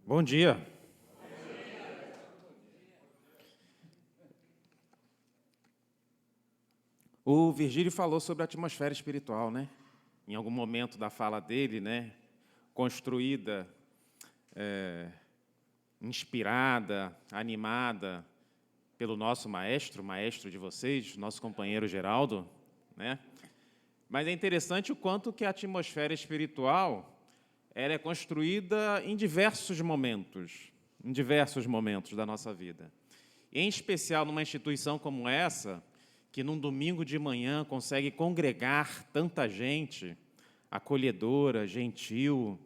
Bom dia. O Virgílio falou sobre a atmosfera espiritual, né? Em algum momento da fala dele, né? Construída, inspirada, animada pelo nosso maestro de vocês, nosso companheiro Geraldo, né? Mas é interessante o quanto que a atmosfera espiritual ela é construída em diversos momentos da nossa vida. Em especial numa instituição como essa, que num domingo de manhã consegue congregar tanta gente, acolhedora, gentil.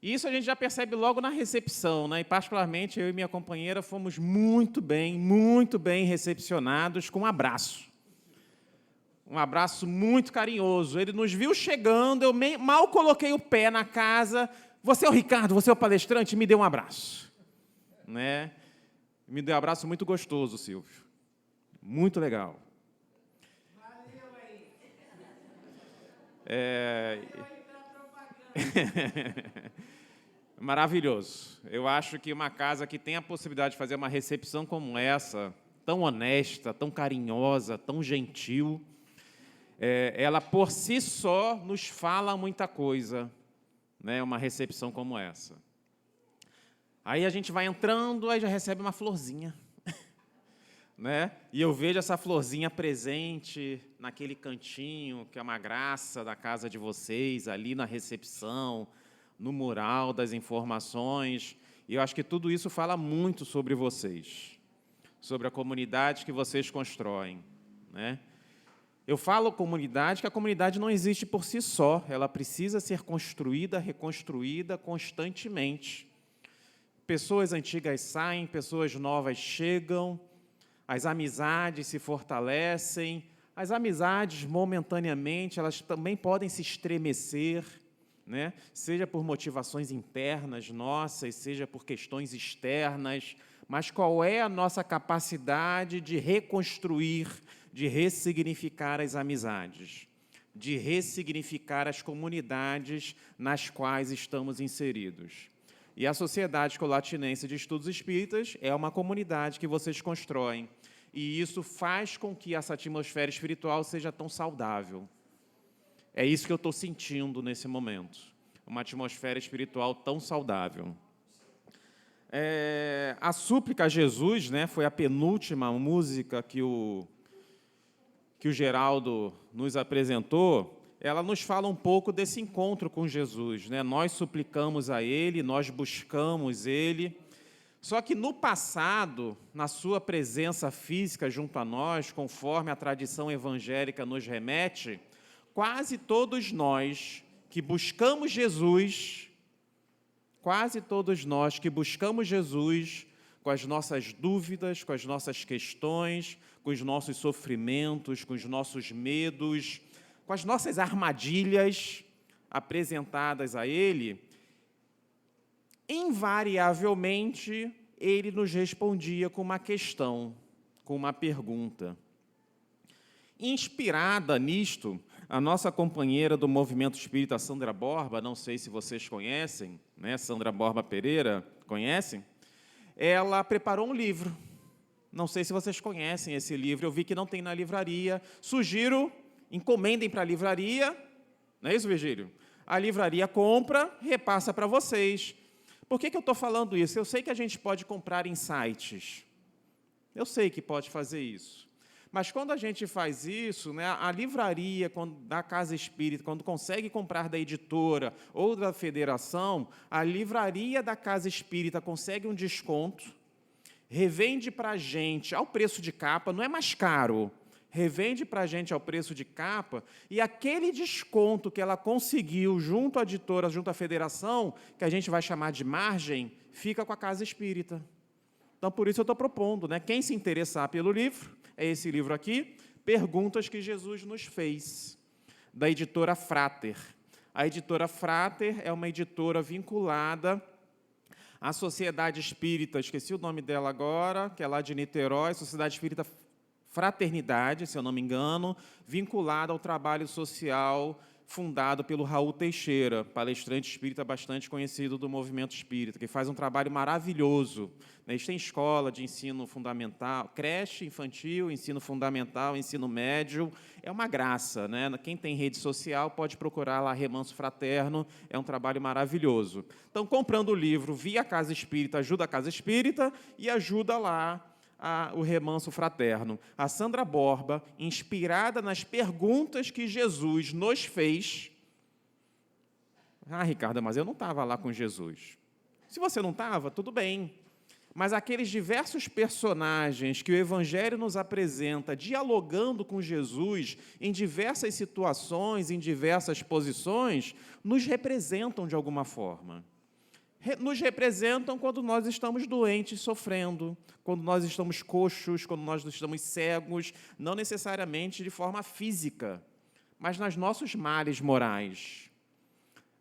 E isso a gente já percebe logo na recepção, né? E particularmente eu e minha companheira fomos muito bem recepcionados com um abraço. Um abraço muito carinhoso. Ele nos viu chegando, eu mal coloquei o pé na casa. Você é o Ricardo, você é o palestrante, me deu um abraço. Né? Me deu um abraço muito gostoso, Silvio. Muito legal. Valeu aí. Maravilhoso. Eu acho que uma casa que tem a possibilidade de fazer uma recepção como essa, tão honesta, tão carinhosa, tão gentil, ela por si só nos fala muita coisa, né? Uma recepção como essa. Aí a gente vai entrando, aí já recebe uma florzinha. Né? E eu vejo essa florzinha presente naquele cantinho, que é uma graça da casa de vocês, ali na recepção, no mural das informações. E eu acho que tudo isso fala muito sobre vocês, sobre a comunidade que vocês constroem. Né? Eu falo comunidade, que a comunidade não existe por si só, ela precisa ser construída, reconstruída constantemente. Pessoas antigas saem, pessoas novas chegam, as amizades se fortalecem, as amizades, momentaneamente, elas também podem se estremecer, né? Seja por motivações internas nossas, seja por questões externas, mas qual é a nossa capacidade de reconstruir, de ressignificar as amizades, de ressignificar as comunidades nas quais estamos inseridos? E a Sociedade Escolatinense de Estudos Espíritas é uma comunidade que vocês constroem. E isso faz com que essa atmosfera espiritual seja tão saudável. É isso que eu estou sentindo nesse momento. Uma atmosfera espiritual tão saudável. A súplica a Jesus, né, foi a penúltima música que o Geraldo nos apresentou. Ela nos fala um pouco desse encontro com Jesus, né? Nós suplicamos a Ele, nós buscamos Ele. Só que no passado, na sua presença física junto a nós, conforme a tradição evangélica nos remete, quase todos nós que buscamos Jesus, com as nossas dúvidas, com as nossas questões, com os nossos sofrimentos, com os nossos medos, com as nossas armadilhas apresentadas a Ele, invariavelmente, Ele nos respondia com uma questão, com uma pergunta. Inspirada nisto, a nossa companheira do Movimento Espírita, Sandra Borba, não sei se vocês conhecem, né? Sandra Borba Pereira, conhecem? Ela preparou um livro. Não sei se vocês conhecem esse livro, eu vi que não tem na livraria. Sugiro, encomendem para a livraria, não é isso, Virgílio? A livraria compra, repassa para vocês. Por que eu estou falando isso? Eu sei que a gente pode comprar em sites. Eu sei que pode fazer isso. Mas quando a gente faz isso, né, a livraria da Casa Espírita, quando consegue comprar da editora ou da federação, a livraria da Casa Espírita consegue um desconto, revende para a gente ao preço de capa, não é mais caro, revende para a gente ao preço de capa, e aquele desconto que ela conseguiu junto à editora, junto à federação, que a gente vai chamar de margem, fica com a Casa Espírita. Então, por isso eu estou propondo, né? Quem se interessar pelo livro, é esse livro aqui, Perguntas que Jesus nos fez, da editora Frater. A editora Frater é uma editora vinculada à Sociedade Espírita, esqueci o nome dela agora, que é lá de Niterói, Sociedade Espírita Fraternidade, se eu não me engano, vinculada ao trabalho social fundado pelo Raul Teixeira, palestrante espírita bastante conhecido do movimento espírita, que faz um trabalho maravilhoso. Eles têm escola de ensino fundamental, creche infantil, ensino fundamental, ensino médio. É uma graça, né? Quem tem rede social pode procurar lá Remanso Fraterno, é um trabalho maravilhoso. Então, comprando o livro via Casa Espírita, ajuda a Casa Espírita e ajuda lá o Remanso Fraterno. A Sandra Borba, inspirada nas perguntas que Jesus nos fez. Ricardo, mas eu não estava lá com Jesus. Se você não estava, tudo bem. Mas aqueles diversos personagens que o Evangelho nos apresenta, dialogando com Jesus em diversas situações, em diversas posições, nos representam de alguma forma. Nos representam quando nós estamos doentes, sofrendo, quando nós estamos coxos, quando nós estamos cegos, não necessariamente de forma física, mas nos nossos males morais.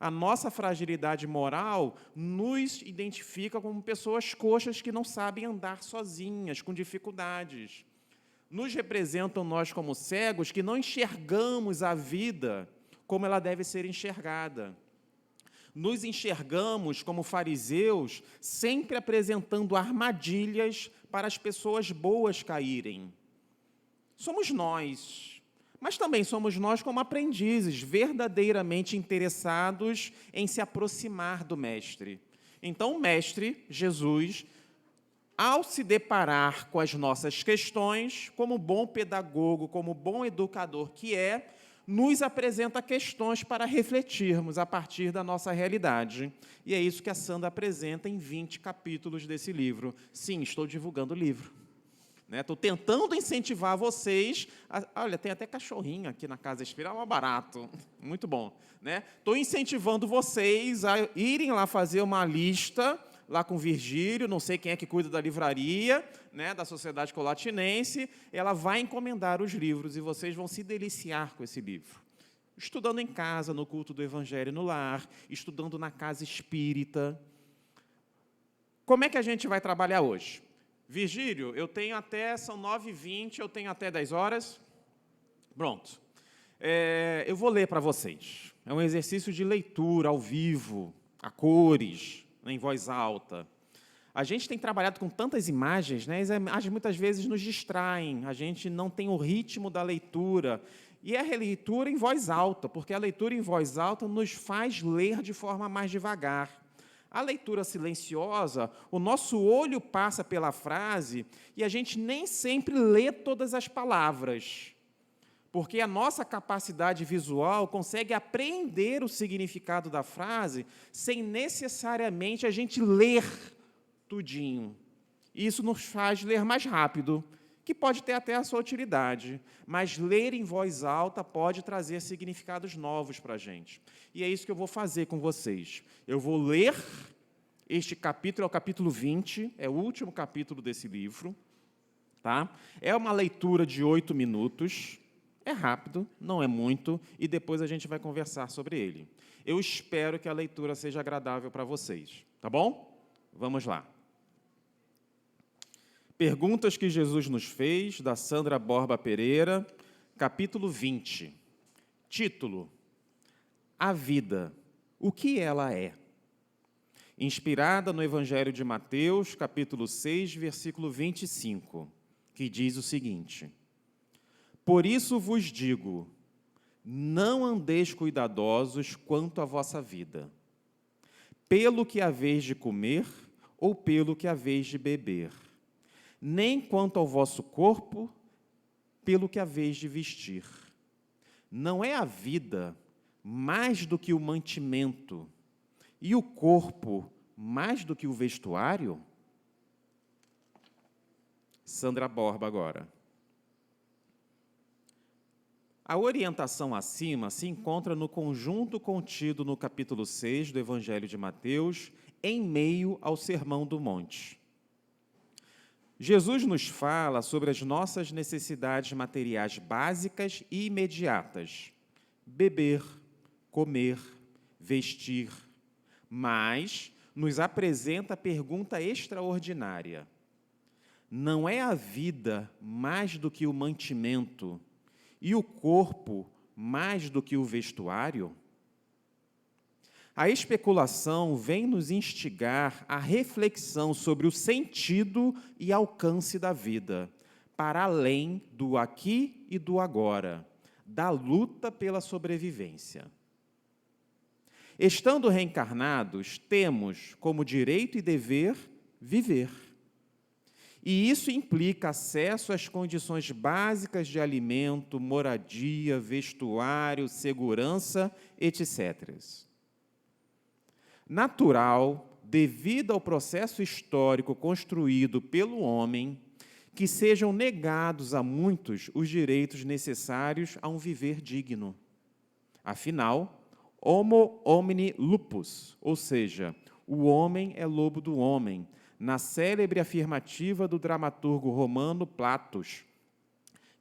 A nossa fragilidade moral nos identifica como pessoas coxas que não sabem andar sozinhas, com dificuldades. Nos representam nós como cegos que não enxergamos a vida como ela deve ser enxergada. Nos enxergamos como fariseus, sempre apresentando armadilhas para as pessoas boas caírem. Somos nós, mas também somos nós como aprendizes, verdadeiramente interessados em se aproximar do Mestre. Então, o Mestre, Jesus, ao se deparar com as nossas questões, como bom pedagogo, como bom educador que é, nos apresenta questões para refletirmos a partir da nossa realidade. E é isso que a Sandra apresenta em 20 capítulos desse livro. Sim, estou divulgando o livro. Estou tentando incentivar vocês. Olha, tem até cachorrinho aqui na Casa Espírita, é barato. Muito bom. Estou incentivando vocês a irem lá fazer uma lista lá com o Virgílio, não sei quem é que cuida da livraria, da Sociedade Colatinense, ela vai encomendar os livros e vocês vão se deliciar com esse livro. Estudando em casa, no culto do Evangelho no lar, estudando na Casa Espírita. Como é que a gente vai trabalhar hoje? Virgílio, são 9h20, eu tenho até 10 horas. Pronto. Eu vou ler para vocês. É um exercício de leitura ao vivo, a cores, em voz alta. A gente tem trabalhado com tantas imagens, as imagens muitas vezes nos distraem, a gente não tem o ritmo da leitura. E é a releitura em voz alta, porque a leitura em voz alta nos faz ler de forma mais devagar. A leitura silenciosa, o nosso olho passa pela frase e a gente nem sempre lê todas as palavras, porque a nossa capacidade visual consegue apreender o significado da frase sem necessariamente a gente ler tudinho. Isso nos faz ler mais rápido, que pode ter até a sua utilidade, mas ler em voz alta pode trazer significados novos para a gente. E é isso que eu vou fazer com vocês. Eu vou ler este capítulo, é o capítulo 20, é o último capítulo desse livro. Tá? É uma leitura de 8 minutos. É rápido, não é muito, e depois a gente vai conversar sobre ele. Eu espero que a leitura seja agradável para vocês, tá bom? Vamos lá. Perguntas que Jesus nos fez, da Sandra Borba Pereira, capítulo 20. Título: A vida, o que ela é? Inspirada no Evangelho de Mateus, capítulo 6, versículo 25, que diz o seguinte: Por isso vos digo, não andeis cuidadosos quanto à vossa vida, pelo que haveis de comer ou pelo que haveis de beber, nem quanto ao vosso corpo, pelo que haveis de vestir. Não é a vida mais do que o mantimento, e o corpo mais do que o vestuário? Sandra Borba agora. A orientação acima se encontra no conjunto contido no capítulo 6 do Evangelho de Mateus, em meio ao Sermão do Monte. Jesus nos fala sobre as nossas necessidades materiais básicas e imediatas: beber, comer, vestir, mas nos apresenta a pergunta extraordinária: não é a vida mais do que o mantimento, e o corpo mais do que o vestuário? A especulação vem nos instigar à reflexão sobre o sentido e alcance da vida, para além do aqui e do agora, da luta pela sobrevivência. Estando reencarnados, temos como direito e dever viver. E isso implica acesso às condições básicas de alimento, moradia, vestuário, segurança, etc. Natural, devido ao processo histórico construído pelo homem, que sejam negados a muitos os direitos necessários a um viver digno. Afinal, homo homini lupus, ou seja, o homem é lobo do homem, na célebre afirmativa do dramaturgo romano Platos,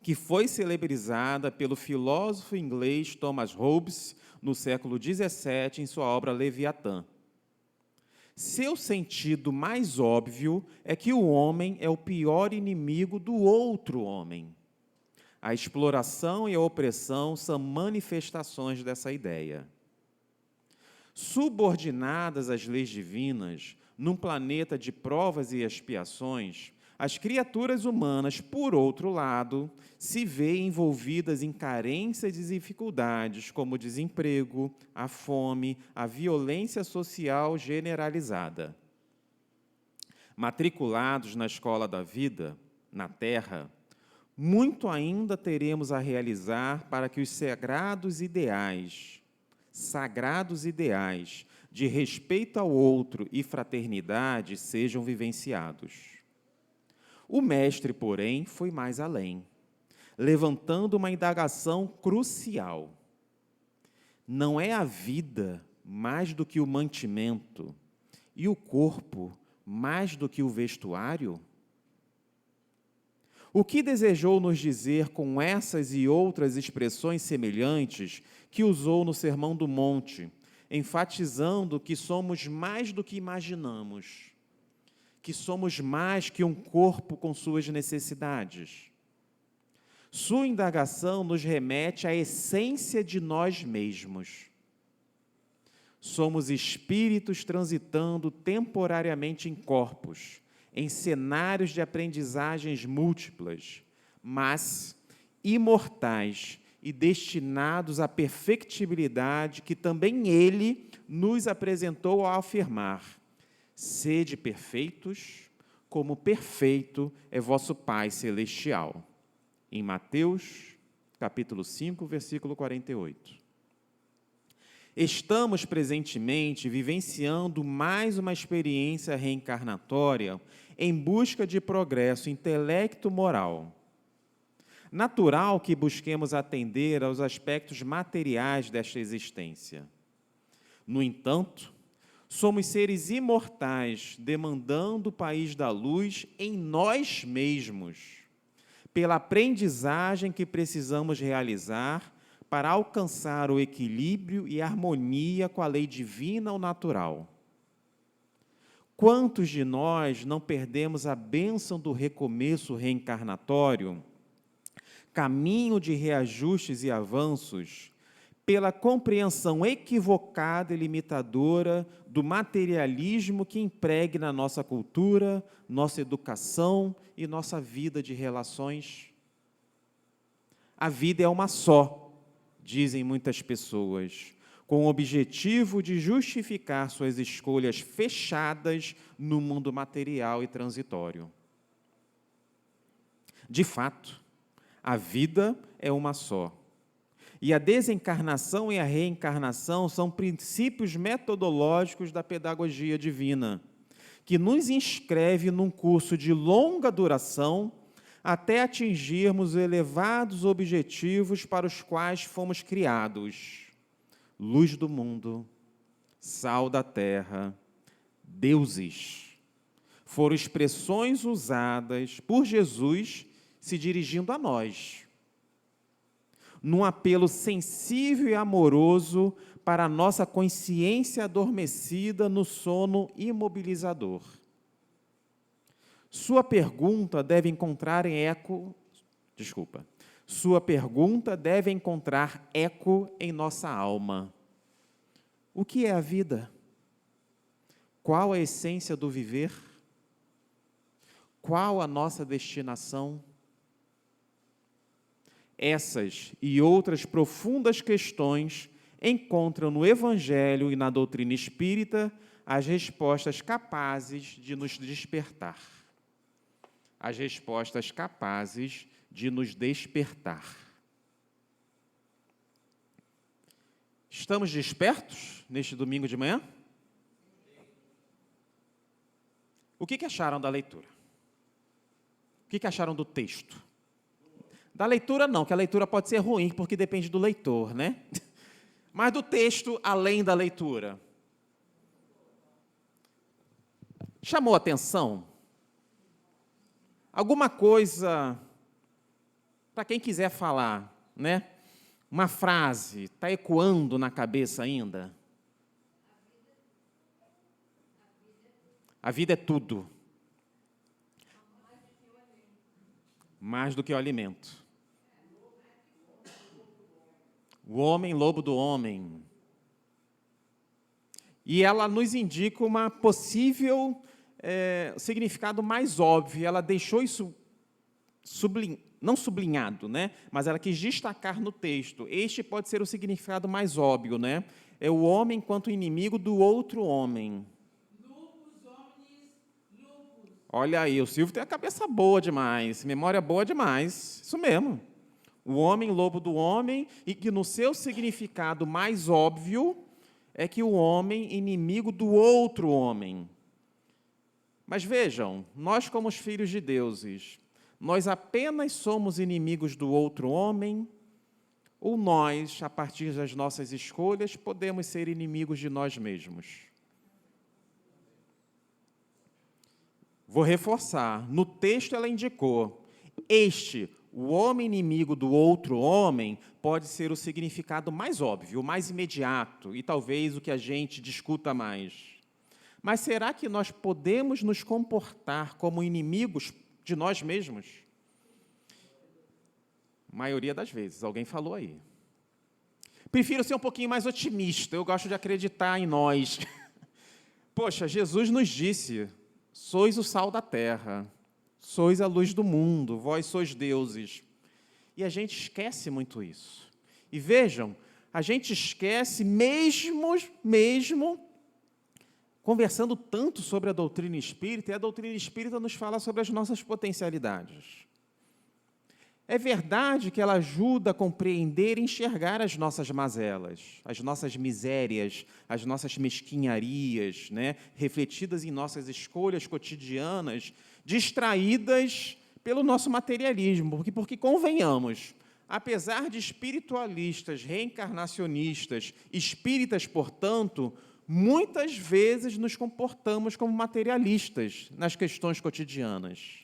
que foi celebrizada pelo filósofo inglês Thomas Hobbes no século XVII em sua obra Leviatã. Seu sentido mais óbvio é que o homem é o pior inimigo do outro homem. A exploração e a opressão são manifestações dessa ideia. Subordinadas às leis divinas, num planeta de provas e expiações, as criaturas humanas, por outro lado, se veem envolvidas em carências e dificuldades como o desemprego, a fome, a violência social generalizada. Matriculados na escola da vida, na Terra, muito ainda teremos a realizar para que os sagrados ideais de respeito ao outro e fraternidade sejam vivenciados. O mestre, porém, foi mais além, levantando uma indagação crucial. Não é a vida mais do que o mantimento e o corpo mais do que o vestuário? O que desejou nos dizer com essas e outras expressões semelhantes que usou no Sermão do Monte, enfatizando que somos mais do que imaginamos, que somos mais que um corpo com suas necessidades? Sua indagação nos remete à essência de nós mesmos. Somos espíritos transitando temporariamente em corpos, em cenários de aprendizagens múltiplas, mas imortais e destinados à perfectibilidade que também Ele nos apresentou ao afirmar: sede perfeitos, como perfeito é vosso Pai Celestial. Em Mateus, capítulo 5, versículo 48. Estamos presentemente vivenciando mais uma experiência reencarnatória em busca de progresso intelecto-moral. Natural que busquemos atender aos aspectos materiais desta existência. No entanto, somos seres imortais, demandando o país da luz em nós mesmos, pela aprendizagem que precisamos realizar para alcançar o equilíbrio e harmonia com a lei divina ou natural. Quantos de nós não perdemos a bênção do recomeço reencarnatório, caminho de reajustes e avanços, pela compreensão equivocada e limitadora do materialismo que impregna nossa cultura, nossa educação e nossa vida de relações? A vida é uma só, dizem muitas pessoas, com o objetivo de justificar suas escolhas fechadas no mundo material e transitório. De fato, a vida é uma só. E a desencarnação e a reencarnação são princípios metodológicos da pedagogia divina, que nos inscreve num curso de longa duração até atingirmos os elevados objetivos para os quais fomos criados: luz do mundo, sal da terra, deuses. Foram expressões usadas por Jesus se dirigindo a nós, num apelo sensível e amoroso para a nossa consciência adormecida no sono imobilizador. Sua pergunta deve encontrar eco Sua pergunta deve encontrar eco em nossa alma. O que é a vida? Qual a essência do viver? Qual a nossa destinação? Essas e outras profundas questões encontram no Evangelho e na doutrina espírita as respostas capazes de nos despertar. As respostas capazes de nos despertar. Estamos despertos neste domingo de manhã? O que acharam da leitura? O que acharam do texto? Da leitura não, que a leitura pode ser ruim, porque depende do leitor, né? Mas do texto, além da leitura. Chamou atenção? Alguma coisa, para quem quiser falar, né? Uma frase, está ecoando na cabeça ainda? A vida é tudo. Mais do que o alimento. O homem, lobo do homem. E ela nos indica uma possível significado mais óbvio. Ela deixou isso não sublinhado, né? Mas ela quis destacar no texto. Este pode ser o significado mais óbvio, né? É o homem enquanto inimigo do outro homem. Olha aí, o Silvio tem a cabeça boa demais, memória boa demais, isso mesmo. O homem, lobo do homem, e que no seu significado mais óbvio é que o homem, inimigo do outro homem. Mas vejam, nós como os filhos de deuses, nós apenas somos inimigos do outro homem, ou nós, a partir das nossas escolhas, podemos ser inimigos de nós mesmos? Vou reforçar, no texto ela indicou, o homem inimigo do outro homem, pode ser o significado mais óbvio, o mais imediato, e talvez o que a gente discuta mais. Mas será que nós podemos nos comportar como inimigos de nós mesmos? Maioria das vezes, alguém falou aí. Prefiro ser um pouquinho mais otimista, eu gosto de acreditar em nós. Poxa, Jesus nos disse: sois o sal da terra, sois a luz do mundo, vós sois deuses. E a gente esquece muito isso. E vejam, a gente esquece mesmo conversando tanto sobre a doutrina espírita, e a doutrina espírita nos fala sobre as nossas potencialidades. É verdade que ela ajuda a compreender e enxergar as nossas mazelas, as nossas misérias, as nossas mesquinharias, né, refletidas em nossas escolhas cotidianas, distraídas pelo nosso materialismo, porque convenhamos, apesar de espiritualistas, reencarnacionistas, espíritas, portanto, muitas vezes nos comportamos como materialistas nas questões cotidianas.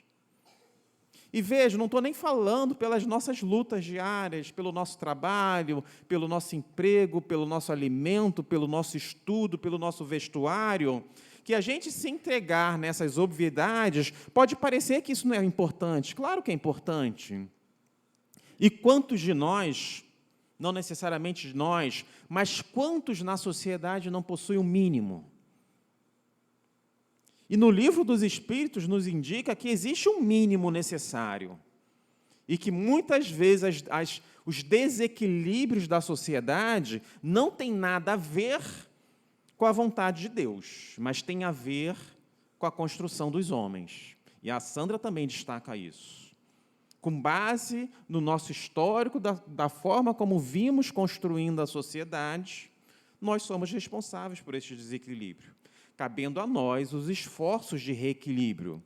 E veja, não estou nem falando pelas nossas lutas diárias, pelo nosso trabalho, pelo nosso emprego, pelo nosso alimento, pelo nosso estudo, pelo nosso vestuário, que a gente se entregar nessas obviedades, pode parecer que isso não é importante. Claro que é importante. E quantos de nós, não necessariamente de nós, mas quantos na sociedade não possuem o mínimo? E no Livro dos Espíritos nos indica que existe um mínimo necessário e que muitas vezes os desequilíbrios da sociedade não têm nada a ver com a vontade de Deus, mas tem a ver com a construção dos homens. E a Sandra também destaca isso. Com base no nosso histórico, da forma como vimos construindo a sociedade, nós somos responsáveis por esse desequilíbrio, cabendo a nós os esforços de reequilíbrio.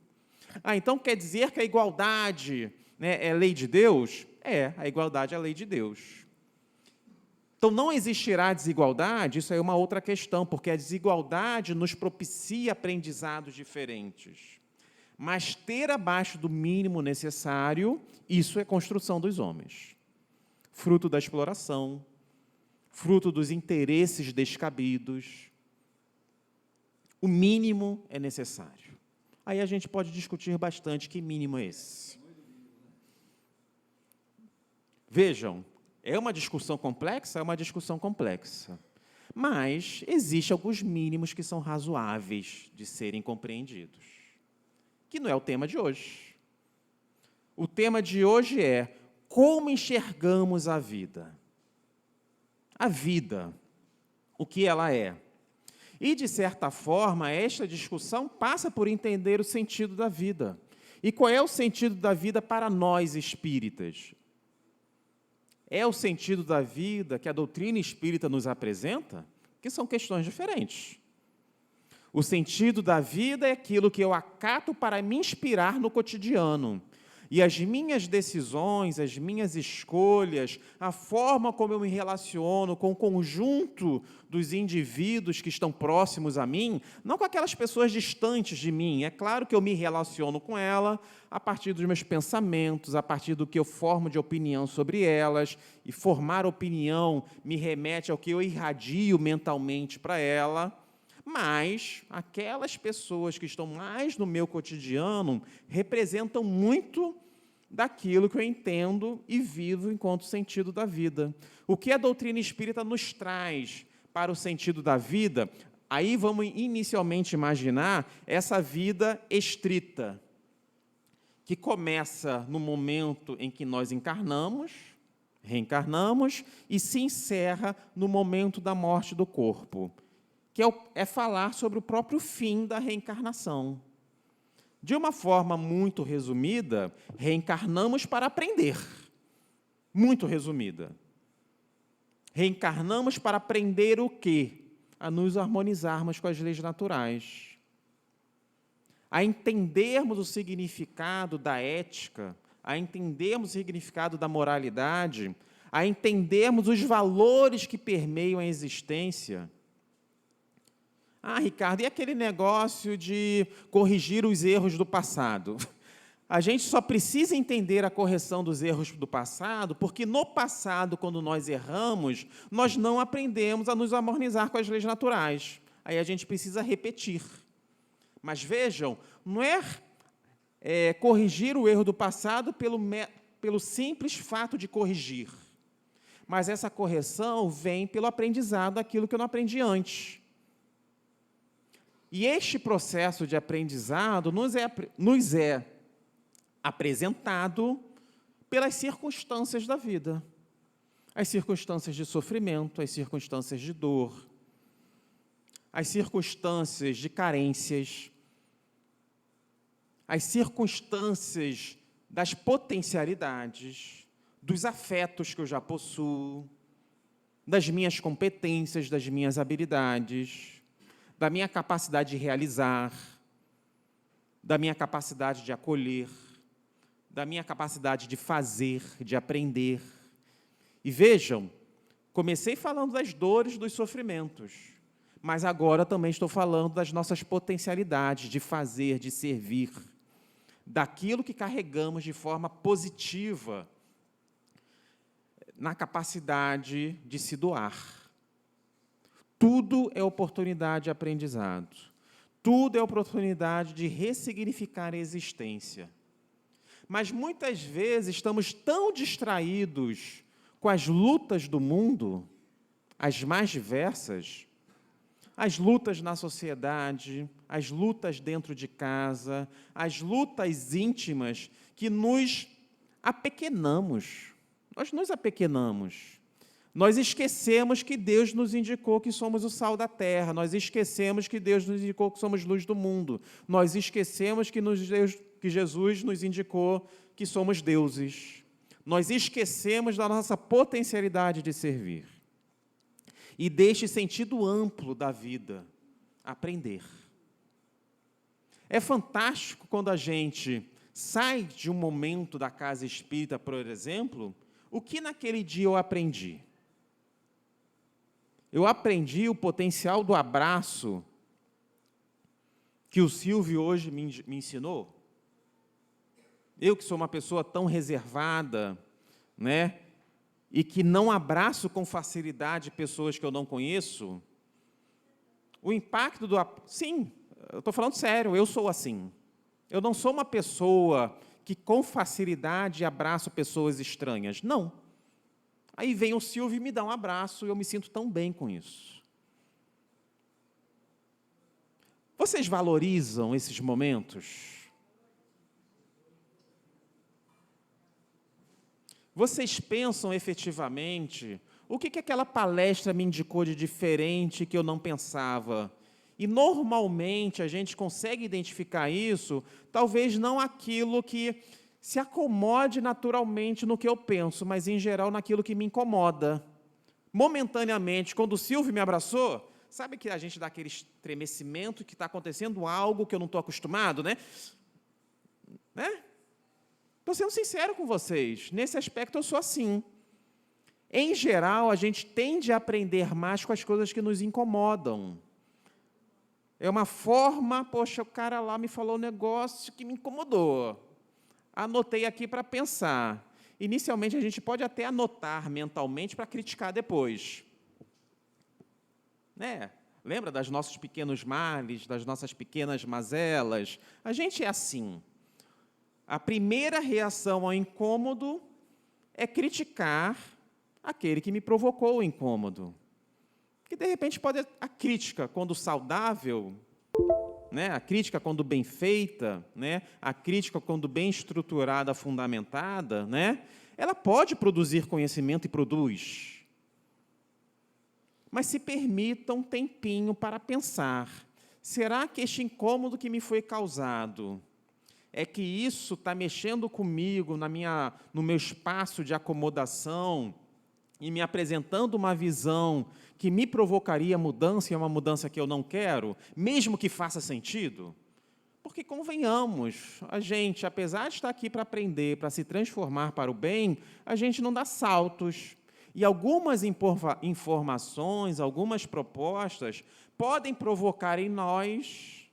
Então quer dizer que a igualdade, né, é lei de Deus? É, a igualdade é a lei de Deus. Então não existirá desigualdade? Isso é uma outra questão, porque a desigualdade nos propicia aprendizados diferentes. Mas ter abaixo do mínimo necessário, isso é construção dos homens. Fruto da exploração, fruto dos interesses descabidos. O mínimo é necessário. Aí a gente pode discutir bastante que mínimo é esse. Vejam, é uma discussão complexa? É uma discussão complexa. Mas existem alguns mínimos que são razoáveis de serem compreendidos, que não é o tema de hoje. O tema de hoje é como enxergamos a vida. A vida, o que ela é. E, de certa forma, esta discussão passa por entender o sentido da vida. E qual é o sentido da vida para nós espíritas? É o sentido da vida que a doutrina espírita nos apresenta? Que são questões diferentes. O sentido da vida é aquilo que eu acato para me inspirar no cotidiano. E as minhas decisões, as minhas escolhas, a forma como eu me relaciono com o conjunto dos indivíduos que estão próximos a mim, não com aquelas pessoas distantes de mim. É claro que eu me relaciono com ela a partir dos meus pensamentos, a partir do que eu formo de opinião sobre elas, e formar opinião me remete ao que eu irradio mentalmente para ela. Mas aquelas pessoas que estão mais no meu cotidiano representam muito daquilo que eu entendo e vivo enquanto sentido da vida. O que a doutrina espírita nos traz para o sentido da vida? Aí vamos inicialmente imaginar essa vida estrita, que começa no momento em que nós encarnamos, reencarnamos, e se encerra no momento da morte do corpo, que é falar sobre o próprio fim da reencarnação. De uma forma muito resumida, reencarnamos para aprender. Muito resumida. Reencarnamos para aprender o quê? A nos harmonizarmos com as leis naturais. A entendermos o significado da ética, a entendermos o significado da moralidade, a entendermos os valores que permeiam a existência. Ah, Ricardo, e aquele negócio de corrigir os erros do passado? A gente só precisa entender a correção dos erros do passado, porque no passado, quando nós erramos, nós não aprendemos a nos harmonizar com as leis naturais. Aí a gente precisa repetir. Mas vejam, não é corrigir o erro do passado pelo simples fato de corrigir. Mas essa correção vem pelo aprendizado daquilo que eu não aprendi antes. E este processo de aprendizado nos é apresentado pelas circunstâncias da vida. As circunstâncias de sofrimento, as circunstâncias de dor, as circunstâncias de carências, as circunstâncias das potencialidades, dos afetos que eu já possuo, das minhas competências, das minhas habilidades, da minha capacidade de realizar, da minha capacidade de acolher, da minha capacidade de fazer, de aprender. E vejam, comecei falando das dores, dos sofrimentos, mas agora também estou falando das nossas potencialidades de fazer, de servir, daquilo que carregamos de forma positiva, na capacidade de se doar. Tudo é oportunidade de aprendizado. Tudo é oportunidade de ressignificar a existência. Mas muitas vezes estamos tão distraídos com as lutas do mundo, as mais diversas, as lutas na sociedade, as lutas dentro de casa, as lutas íntimas, que nos apequenamos. Nós nos apequenamos. Nós esquecemos que Deus nos indicou que somos o sal da terra, nós esquecemos que Deus nos indicou que somos luz do mundo, nós esquecemos que Jesus nos indicou que somos deuses, nós esquecemos da nossa potencialidade de servir. E deste sentido amplo da vida, aprender. É fantástico quando a gente sai de um momento da casa espírita, por exemplo, o que naquele dia eu aprendi? Eu aprendi o potencial do abraço que o Silvio hoje me ensinou. Eu que sou uma pessoa tão reservada, né, e que não abraço com facilidade pessoas que eu não conheço, o impacto do... Sim, eu estou falando sério, eu sou assim. Eu não sou uma pessoa que com facilidade abraço pessoas estranhas, não. Aí vem o Silvio e me dá um abraço, e eu me sinto tão bem com isso. Vocês valorizam esses momentos? Vocês pensam efetivamente o que aquela palestra me indicou de diferente que eu não pensava? E, normalmente, a gente consegue identificar isso, talvez não aquilo que se acomode naturalmente no que eu penso, mas, em geral, naquilo que me incomoda. Momentaneamente, quando o Silvio me abraçou, sabe que a gente dá aquele estremecimento que está acontecendo algo que eu não estou acostumado, né? Estou sendo sincero com vocês, nesse aspecto eu sou assim. Em geral, a gente tende a aprender mais com as coisas que nos incomodam. É uma forma, poxa, o cara lá me falou um negócio que me incomodou. Anotei aqui para pensar. Inicialmente, a gente pode até anotar mentalmente para criticar depois. Lembra dos nossos pequenos males, das nossas pequenas mazelas? A gente é assim. A primeira reação ao incômodo é criticar aquele que me provocou o incômodo. Que, de repente, pode a crítica, quando saudável, a crítica, quando bem feita, a crítica, quando bem estruturada, fundamentada, ela pode produzir conhecimento e produz. Mas se permita um tempinho para pensar, será que este incômodo que me foi causado é que isso está mexendo comigo no meu espaço de acomodação e me apresentando uma visão que me provocaria mudança, e é uma mudança que eu não quero, mesmo que faça sentido? Porque, convenhamos, a gente, apesar de estar aqui para aprender, para se transformar para o bem, a gente não dá saltos. E algumas informações, algumas propostas, podem provocar em nós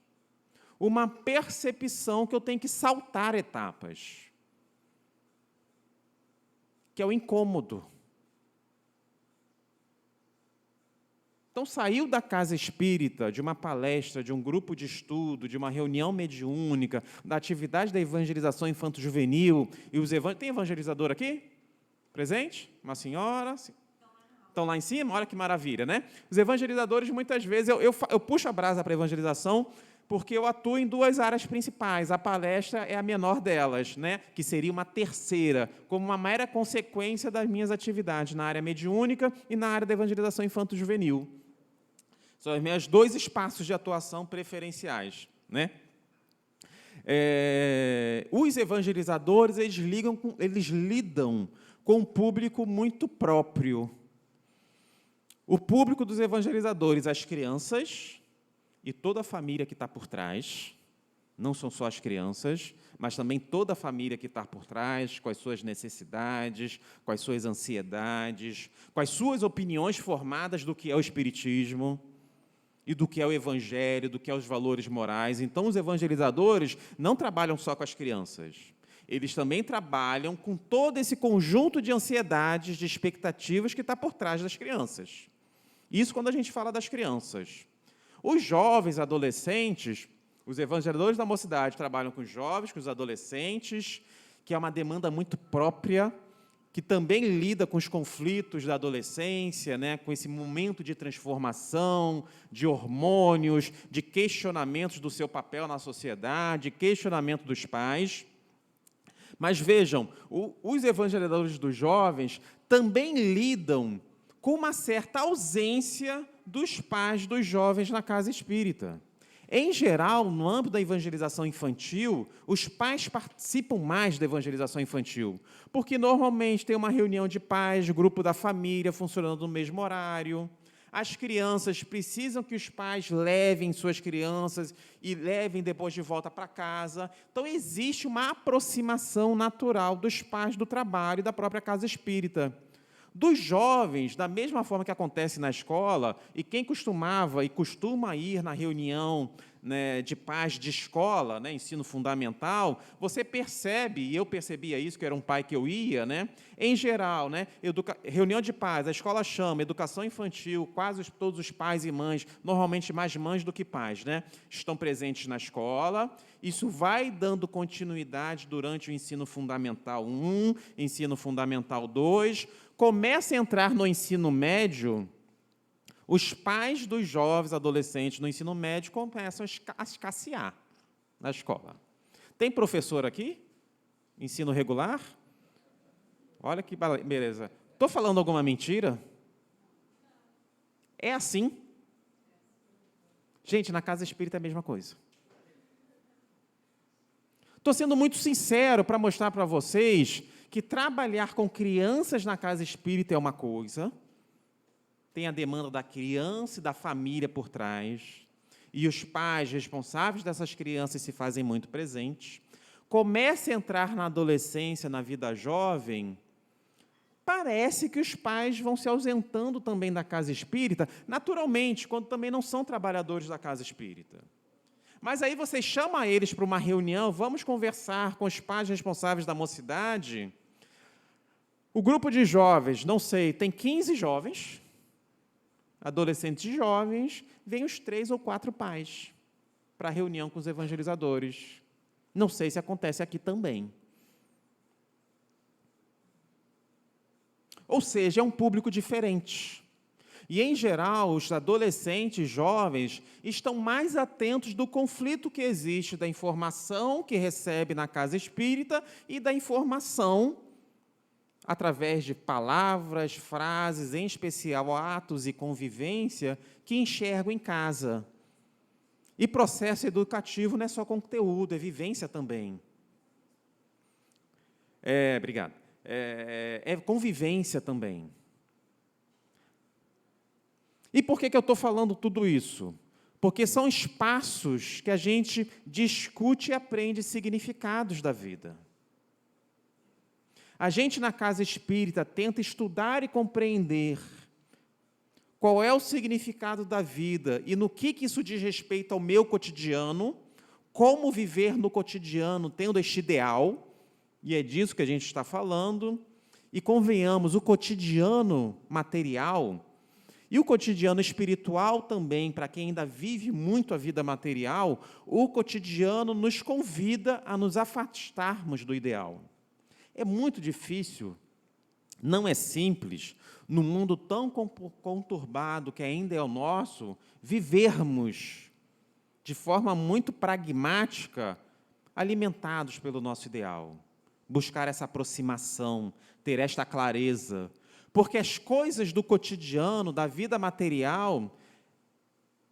uma percepção que eu tenho que saltar etapas, que é o incômodo. Então, saiu da casa espírita, de uma palestra, de um grupo de estudo, de uma reunião mediúnica, da atividade da evangelização infanto-juvenil, e os tem evangelizador aqui? Presente? Uma senhora? Estão lá em cima? Olha que maravilha, né? Os evangelizadores, muitas vezes, eu puxo a brasa para a evangelização, porque eu atuo em duas áreas principais. A palestra é a menor delas, que seria uma terceira, como uma mera consequência das minhas atividades na área mediúnica e na área da evangelização infanto-juvenil. São os meus dois espaços de atuação preferenciais. Os evangelizadores, eles lidam com um público muito próprio. O público dos evangelizadores, as crianças e toda a família que está por trás, não são só as crianças, mas também toda a família que está por trás, com as suas necessidades, com as suas ansiedades, com as suas opiniões formadas do que é o Espiritismo e do que é o Evangelho, do que é os valores morais. Então, os evangelizadores não trabalham só com as crianças. Eles também trabalham com todo esse conjunto de ansiedades, de expectativas que está por trás das crianças. Isso quando a gente fala das crianças. Os jovens, adolescentes, os evangelizadores da mocidade trabalham com os jovens, com os adolescentes, que é uma demanda muito própria, que também lida com os conflitos da adolescência, com esse momento de transformação, de hormônios, de questionamentos do seu papel na sociedade, questionamento dos pais. Mas vejam, os evangelizadores dos jovens também lidam com uma certa ausência dos pais dos jovens na casa espírita. Em geral, no âmbito da evangelização infantil, os pais participam mais da evangelização infantil, porque normalmente tem uma reunião de pais, grupo da família, funcionando no mesmo horário. As crianças precisam que os pais levem suas crianças e levem depois de volta para casa. Então, existe uma aproximação natural dos pais do trabalho e da própria casa espírita. Dos jovens, da mesma forma que acontece na escola, e quem costumava e costuma ir na reunião né, de pais de escola, né, ensino fundamental, você percebe, e eu percebia isso, que era um pai que eu ia, né, em geral, né, reunião de pais, a escola chama, educação infantil, quase todos os pais e mães, normalmente mais mães do que pais, né, estão presentes na escola. Isso vai dando continuidade durante o ensino fundamental 1, ensino fundamental 2, começa a entrar no ensino médio. Os pais dos jovens adolescentes no ensino médio começam a escassear na escola. Tem professor aqui? Ensino regular? Olha que beleza. Estou falando alguma mentira? É assim. Gente, na casa espírita é a mesma coisa. Estou sendo muito sincero para mostrar para vocês que trabalhar com crianças na casa espírita é uma coisa, tem a demanda da criança e da família por trás, e os pais responsáveis dessas crianças se fazem muito presentes. Começa a entrar na adolescência, na vida jovem, parece que os pais vão se ausentando também da casa espírita, naturalmente, quando também não são trabalhadores da casa espírita. Mas aí você chama eles para uma reunião, vamos conversar com os pais responsáveis da mocidade. O grupo de jovens, não sei, tem 15 jovens, adolescentes jovens, vêm os 3 ou 4 pais para a reunião com os evangelizadores. Não sei se acontece aqui também. Ou seja, é um público diferente. E, em geral, os adolescentes jovens estão mais atentos do conflito que existe da informação que recebe na casa espírita e da informação através de palavras, frases, em especial atos e convivência, que enxergam em casa. E processo educativo não é só conteúdo, é vivência também. Obrigado. É convivência também. E por que eu estou falando tudo isso? Porque são espaços que a gente discute e aprende significados da vida. A gente, na casa espírita, tenta estudar e compreender qual é o significado da vida e no que isso diz respeito ao meu cotidiano, como viver no cotidiano tendo este ideal, e é disso que a gente está falando. E convenhamos, o cotidiano material e o cotidiano espiritual também, para quem ainda vive muito a vida material, o cotidiano nos convida a nos afastarmos do ideal. É muito difícil, não é simples, no mundo tão conturbado que ainda é o nosso, vivermos de forma muito pragmática, alimentados pelo nosso ideal. Buscar essa aproximação, ter esta clareza, porque as coisas do cotidiano, da vida material,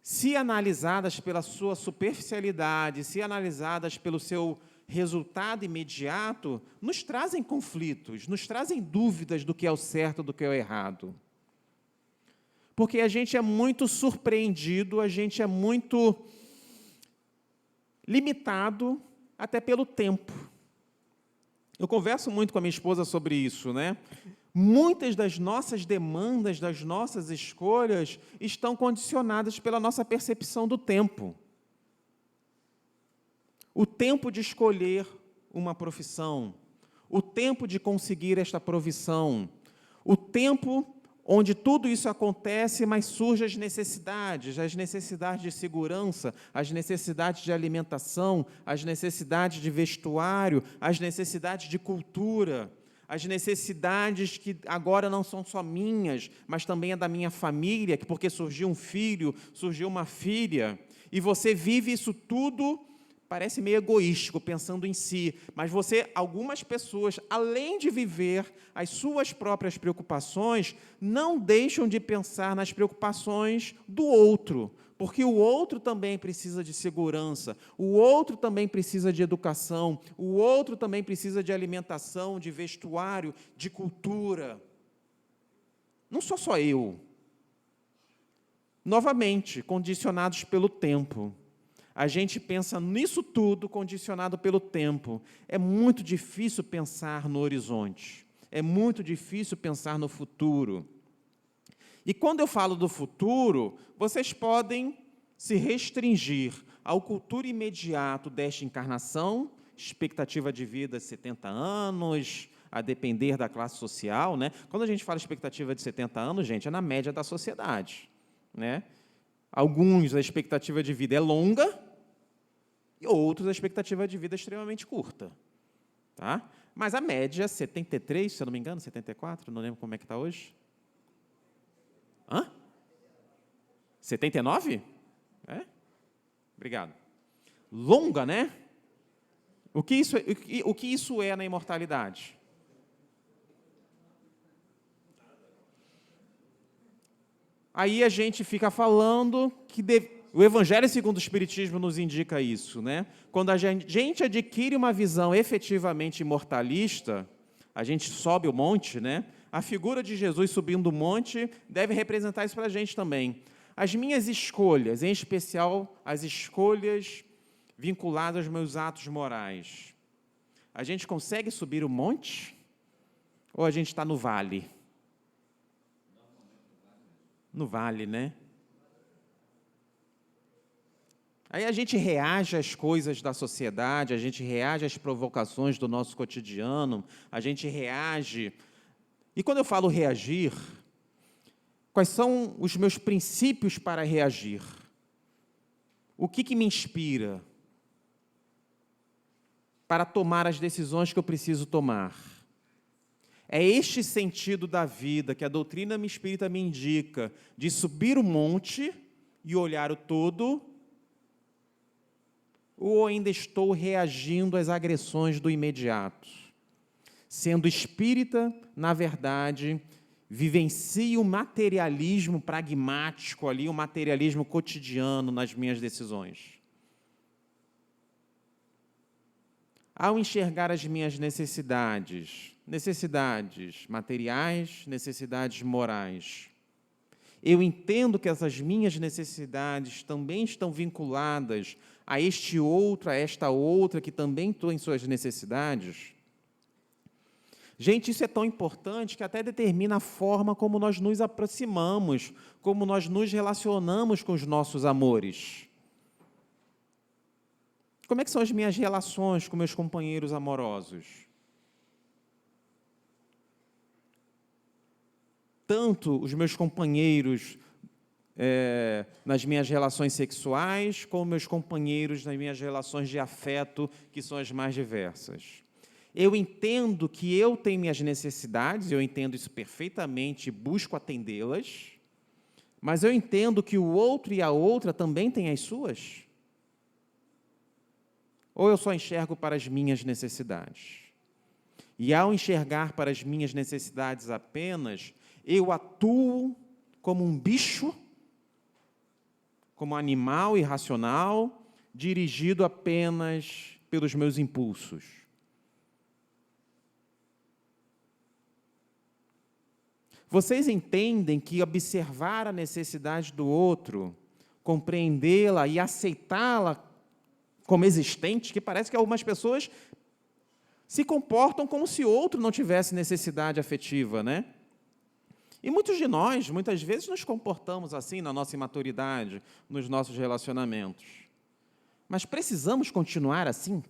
se analisadas pela sua superficialidade, se analisadas pelo seu resultado imediato, nos trazem conflitos, nos trazem dúvidas do que é o certo, do que é o errado. Porque a gente é muito surpreendido, a gente é muito limitado até pelo tempo. Eu converso muito com a minha esposa sobre isso, né? Muitas das nossas demandas, das nossas escolhas, estão condicionadas pela nossa percepção do tempo. O tempo de escolher uma profissão, o tempo de conseguir esta provisão, o tempo onde tudo isso acontece, mas surgem as necessidades de segurança, as necessidades de alimentação, as necessidades de vestuário, as necessidades de cultura, as necessidades que agora não são só minhas, mas também é da minha família, porque surgiu um filho, surgiu uma filha, e você vive isso tudo. Parece meio egoístico, pensando em si, mas algumas pessoas, além de viver as suas próprias preocupações, não deixam de pensar nas preocupações do outro, porque o outro também precisa de segurança, o outro também precisa de educação, o outro também precisa de alimentação, de vestuário, de cultura. Não sou só eu. Novamente, condicionados pelo tempo. A gente pensa nisso tudo condicionado pelo tempo. É muito difícil pensar no horizonte. É muito difícil pensar no futuro. E quando eu falo do futuro, vocês podem se restringir ao culto imediato desta encarnação, expectativa de vida de 70 anos, a depender da classe social, né? Quando a gente fala expectativa de 70 anos, gente, é na média da sociedade, né? Alguns, a expectativa de vida é longa, e outros, a expectativa de vida é extremamente curta. Tá? Mas a média, 73, se eu não me engano, 74, não lembro como é que está hoje. Hã? 79? É? Obrigado. Longa, né? O que isso é na imortalidade? Aí a gente fica falando que o Evangelho segundo o Espiritismo nos indica isso, né? Quando a gente adquire uma visão efetivamente imortalista, a gente sobe o monte, né? A figura de Jesus subindo o monte deve representar isso para a gente também. As minhas escolhas, em especial as escolhas vinculadas aos meus atos morais, a gente consegue subir o monte? Ou a gente está no vale? No vale, né? Aí a gente reage às coisas da sociedade, a gente reage às provocações do nosso cotidiano, a gente reage. E quando eu falo reagir, quais são os meus princípios para reagir? O que me inspira para tomar as decisões que eu preciso tomar? É este sentido da vida que a doutrina espírita me indica, de subir o monte e olhar o todo, ou ainda estou reagindo às agressões do imediato? Sendo espírita, na verdade, vivencio o materialismo pragmático ali, o materialismo cotidiano nas minhas decisões. Ao enxergar as minhas necessidades materiais, necessidades morais, eu entendo que essas minhas necessidades também estão vinculadas a este outro, a esta outra, que também tem suas necessidades. Gente, isso é tão importante que até determina a forma como nós nos aproximamos, como nós nos relacionamos com os nossos amores. Como é que são as minhas relações com meus companheiros amorosos? Tanto os meus companheiros nas minhas relações sexuais, como meus companheiros nas minhas relações de afeto, que são as mais diversas. Eu entendo que eu tenho minhas necessidades, eu entendo isso perfeitamente e busco atendê-las, mas eu entendo que o outro e a outra também têm as suas? Ou eu só enxergo para as minhas necessidades? E ao enxergar para as minhas necessidades apenas, eu atuo como um bicho, como um animal irracional, dirigido apenas pelos meus impulsos. Vocês entendem que observar a necessidade do outro, compreendê-la e aceitá-la como existente, que parece que algumas pessoas se comportam como se outro não tivesse necessidade afetiva, né? E muitos de nós, muitas vezes, nos comportamos assim na nossa imaturidade, nos nossos relacionamentos. Mas precisamos continuar assim?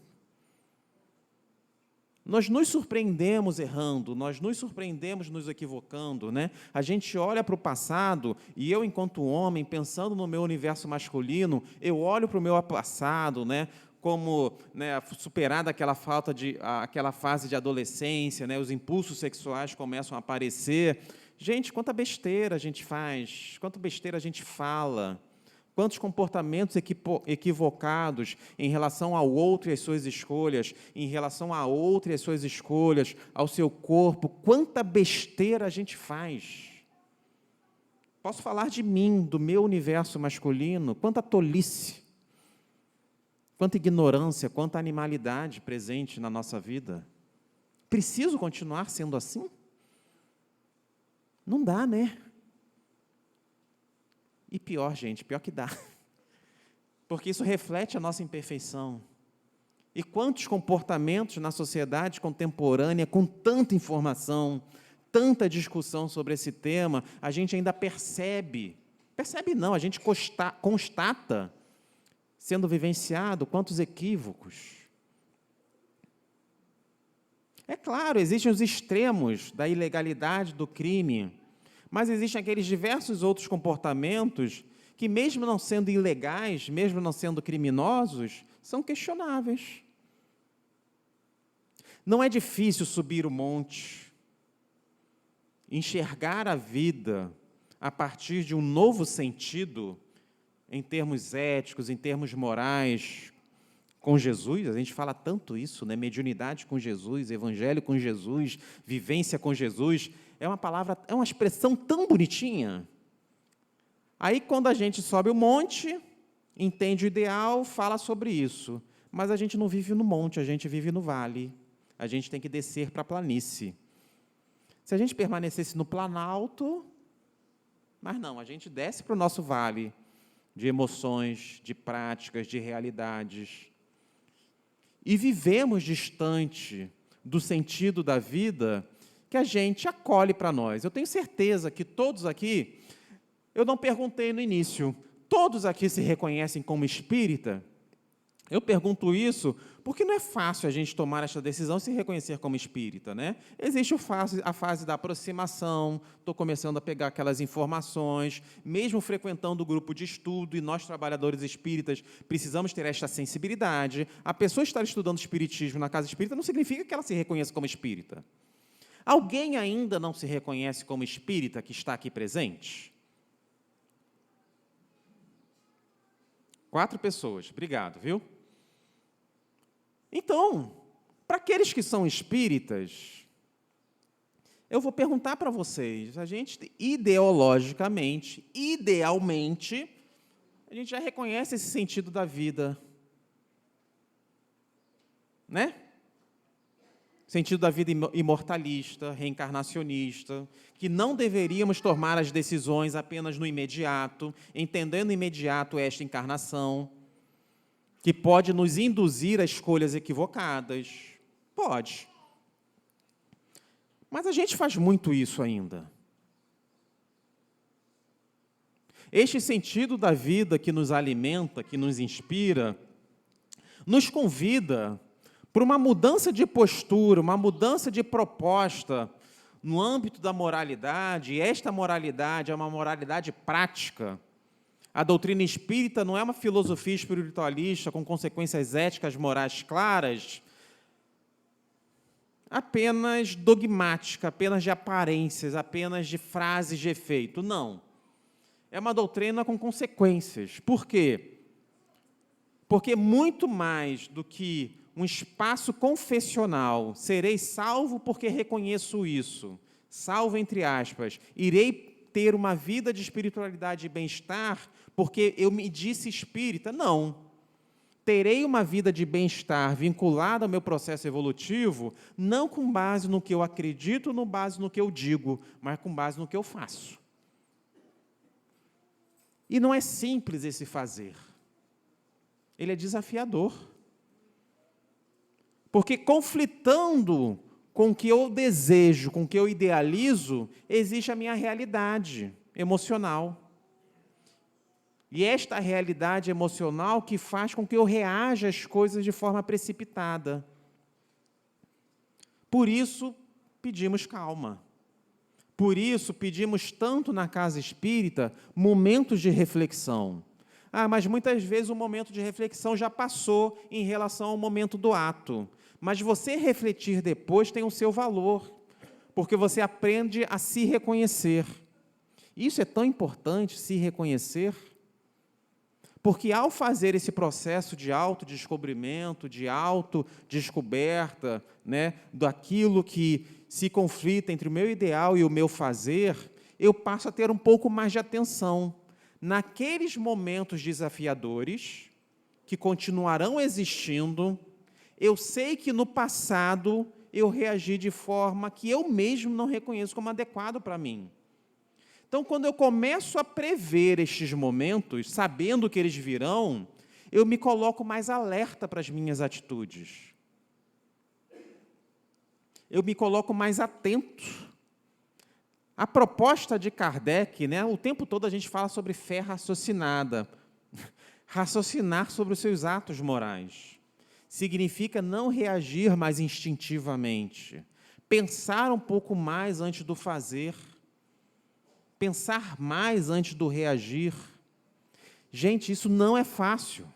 Nós nos surpreendemos errando, nós nos surpreendemos nos equivocando, né? A gente olha para o passado, e eu, enquanto homem, pensando no meu universo masculino, eu olho para o meu passado, né? Como, né, superada aquela fase de adolescência, né? Os impulsos sexuais começam a aparecer. Gente, quanta besteira a gente faz, quanta besteira a gente fala, quantos comportamentos equivocados em relação ao outro e às suas escolhas, em relação à outra e às suas escolhas, ao seu corpo, quanta besteira a gente faz. Posso falar de mim, do meu universo masculino, quanta tolice, quanta ignorância, quanta animalidade presente na nossa vida. Preciso continuar sendo assim? Não dá, né? E pior, gente, pior que dá. Porque isso reflete a nossa imperfeição. E quantos comportamentos na sociedade contemporânea, com tanta informação, tanta discussão sobre esse tema, a gente ainda percebe não, a gente constata sendo vivenciado, quantos equívocos. É claro, existem os extremos da ilegalidade, do crime, mas existem aqueles diversos outros comportamentos que, mesmo não sendo ilegais, mesmo não sendo criminosos, são questionáveis. Não é difícil subir o monte, enxergar a vida a partir de um novo sentido, em termos éticos, em termos morais, com Jesus. A gente fala tanto isso, né? Mediunidade com Jesus, evangelho com Jesus, vivência com Jesus. É uma palavra, é uma expressão tão bonitinha. Aí, quando a gente sobe o monte, entende o ideal, fala sobre isso. Mas a gente não vive no monte, a gente vive no vale. A gente tem que descer para a planície. Se a gente permanecesse no planalto, mas não, a gente desce para o nosso vale de emoções, de práticas, de realidades. E vivemos distante do sentido da vida que a gente acolhe para nós. Eu tenho certeza que todos aqui, eu não perguntei no início, todos aqui se reconhecem como espírita? Eu pergunto isso porque não é fácil a gente tomar essa decisão e se reconhecer como espírita, né? Existe a fase da aproximação, estou começando a pegar aquelas informações, mesmo frequentando o grupo de estudo, e nós, trabalhadores espíritas, precisamos ter esta sensibilidade. A pessoa estar estudando espiritismo na casa espírita não significa que ela se reconheça como espírita. Alguém ainda não se reconhece como espírita que está aqui presente? 4 pessoas, obrigado, viu? Então, para aqueles que são espíritas, eu vou perguntar para vocês, a gente ideologicamente, idealmente, a gente já reconhece esse sentido da vida, né? Sentido da vida imortalista, reencarnacionista, que não deveríamos tomar as decisões apenas no imediato, entendendo imediato esta encarnação, que pode nos induzir a escolhas equivocadas. Pode. Mas a gente faz muito isso ainda. Este sentido da vida que nos alimenta, que nos inspira, nos convida para uma mudança de postura, uma mudança de proposta no âmbito da moralidade, e esta moralidade é uma moralidade prática. A doutrina espírita não é uma filosofia espiritualista com consequências éticas, morais claras, apenas dogmática, apenas de aparências, apenas de frases de efeito. Não. É uma doutrina com consequências. Por quê? Porque muito mais do que um espaço confessional, serei salvo porque reconheço isso, salvo entre aspas, irei ter uma vida de espiritualidade e bem-estar porque eu me disse espírita. Não. Terei uma vida de bem-estar vinculada ao meu processo evolutivo, não com base no que eu acredito, não base no que eu digo, mas com base no que eu faço. E não é simples esse fazer. Ele é desafiador. Porque conflitando com o que eu desejo, com o que eu idealizo, existe a minha realidade emocional. E esta realidade emocional que faz com que eu reaja às coisas de forma precipitada. Por isso, pedimos calma. Por isso, pedimos tanto na casa espírita momentos de reflexão. Mas muitas vezes o momento de reflexão já passou em relação ao momento do ato. Mas você refletir depois tem o seu valor, porque você aprende a se reconhecer. Isso é tão importante, se reconhecer, porque ao fazer esse processo de autodescobrimento, de autodescoberta, né, daquilo que se conflita entre o meu ideal e o meu fazer, eu passo a ter um pouco mais de atenção naqueles momentos desafiadores que continuarão existindo. Eu sei que no passado eu reagi de forma que eu mesmo não reconheço como adequado para mim. Então, quando eu começo a prever estes momentos, sabendo que eles virão, eu me coloco mais alerta para as minhas atitudes. Eu me coloco mais atento. A proposta de Kardec, né, o tempo todo a gente fala sobre fé raciocinada. Raciocinar sobre os seus atos morais. Significa não reagir mais instintivamente. Pensar um pouco mais antes do fazer. Pensar mais antes do reagir. Gente, isso não é fácil.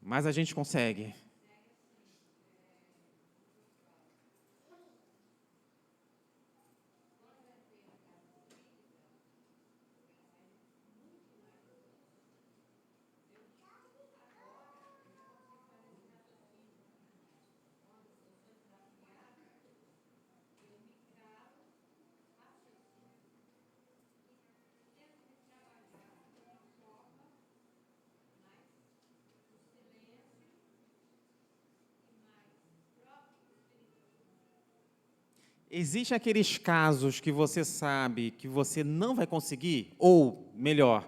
Mas a gente consegue. Existem aqueles casos que você sabe que você não vai conseguir, ou, melhor,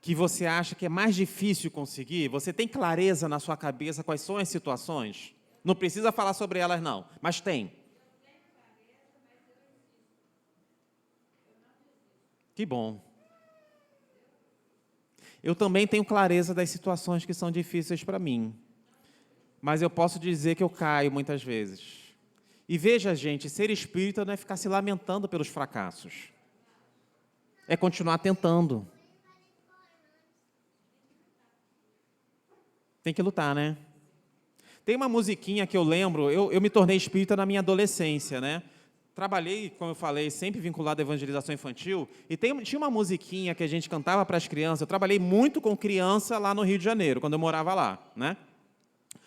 que você acha que é mais difícil conseguir? Você tem clareza na sua cabeça quais são as situações? Não precisa falar sobre elas, não, mas tem. Que bom. Eu também tenho clareza das situações que são difíceis para mim, mas eu posso dizer que eu caio muitas vezes. E veja, gente, ser espírita não é ficar se lamentando pelos fracassos. É continuar tentando. Tem que lutar, né? Tem uma musiquinha que eu lembro, eu me tornei espírita na minha adolescência, né? Trabalhei, como eu falei, sempre vinculado à evangelização infantil, e tinha uma musiquinha que a gente cantava para as crianças. Eu trabalhei muito com criança lá no Rio de Janeiro, quando eu morava lá, né?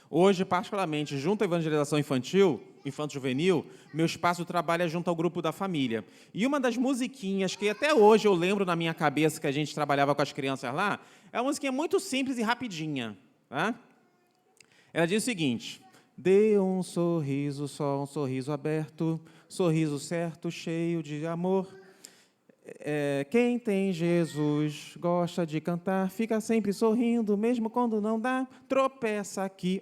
Hoje, particularmente, junto à evangelização infantil, infanto-juvenil, meu espaço de trabalho é junto ao grupo da família. E uma das musiquinhas que até hoje eu lembro na minha cabeça que a gente trabalhava com as crianças lá, é uma musiquinha muito simples e rapidinha. Tá? Ela diz o seguinte: dê um sorriso, só um sorriso aberto, sorriso certo, cheio de amor. Quem tem Jesus gosta de cantar, fica sempre sorrindo, mesmo quando não dá, tropeça aqui,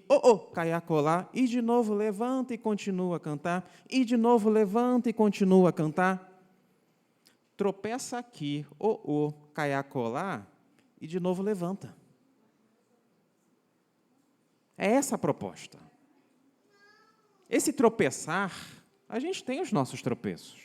cai acolá, e de novo levanta e continua a cantar, e de novo levanta e continua a cantar. Tropeça aqui, cai acolá, e de novo levanta. É essa a proposta. Esse tropeçar, a gente tem os nossos tropeços.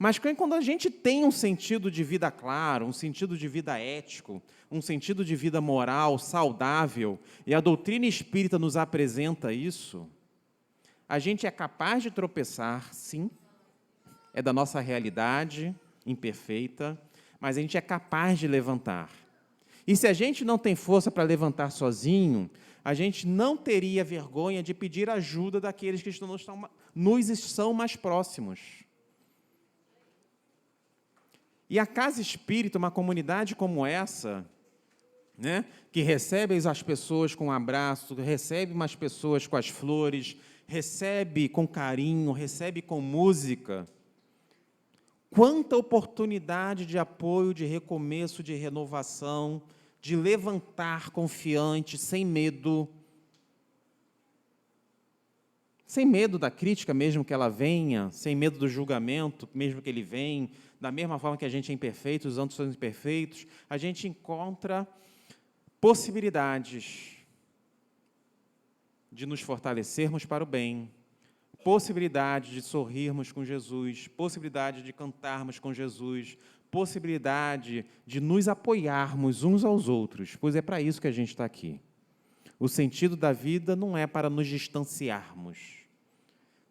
Mas quando a gente tem um sentido de vida claro, um sentido de vida ético, um sentido de vida moral, saudável, e a doutrina espírita nos apresenta isso, a gente é capaz de tropeçar, sim, é da nossa realidade imperfeita, mas a gente é capaz de levantar. E se a gente não tem força para levantar sozinho, a gente não teria vergonha de pedir ajuda daqueles que nos são mais próximos. E a casa espírita, uma comunidade como essa, né, que recebe as pessoas com um abraço, recebe umas pessoas com as flores, recebe com carinho, recebe com música, quanta oportunidade de apoio, de recomeço, de renovação, de levantar confiante, sem medo da crítica, mesmo que ela venha, sem medo do julgamento, mesmo que ele venha. Da mesma forma que a gente é imperfeito, os outros são imperfeitos, a gente encontra possibilidades de nos fortalecermos para o bem, possibilidade de sorrirmos com Jesus, possibilidade de cantarmos com Jesus, possibilidade de nos apoiarmos uns aos outros, pois é para isso que a gente está aqui. O sentido da vida não é para nos distanciarmos,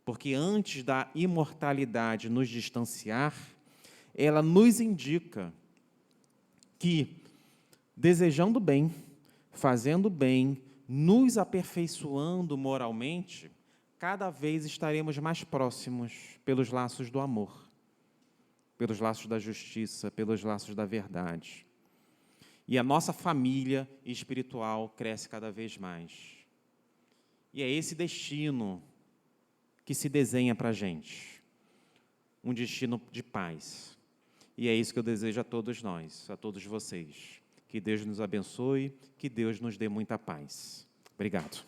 porque antes da imortalidade nos distanciar, ela nos indica que, desejando bem, fazendo bem, nos aperfeiçoando moralmente, cada vez estaremos mais próximos pelos laços do amor, pelos laços da justiça, pelos laços da verdade. E a nossa família espiritual cresce cada vez mais. E é esse destino que se desenha para a gente, um destino de paz. E é isso que eu desejo a todos nós, a todos vocês. Que Deus nos abençoe, que Deus nos dê muita paz. Obrigado.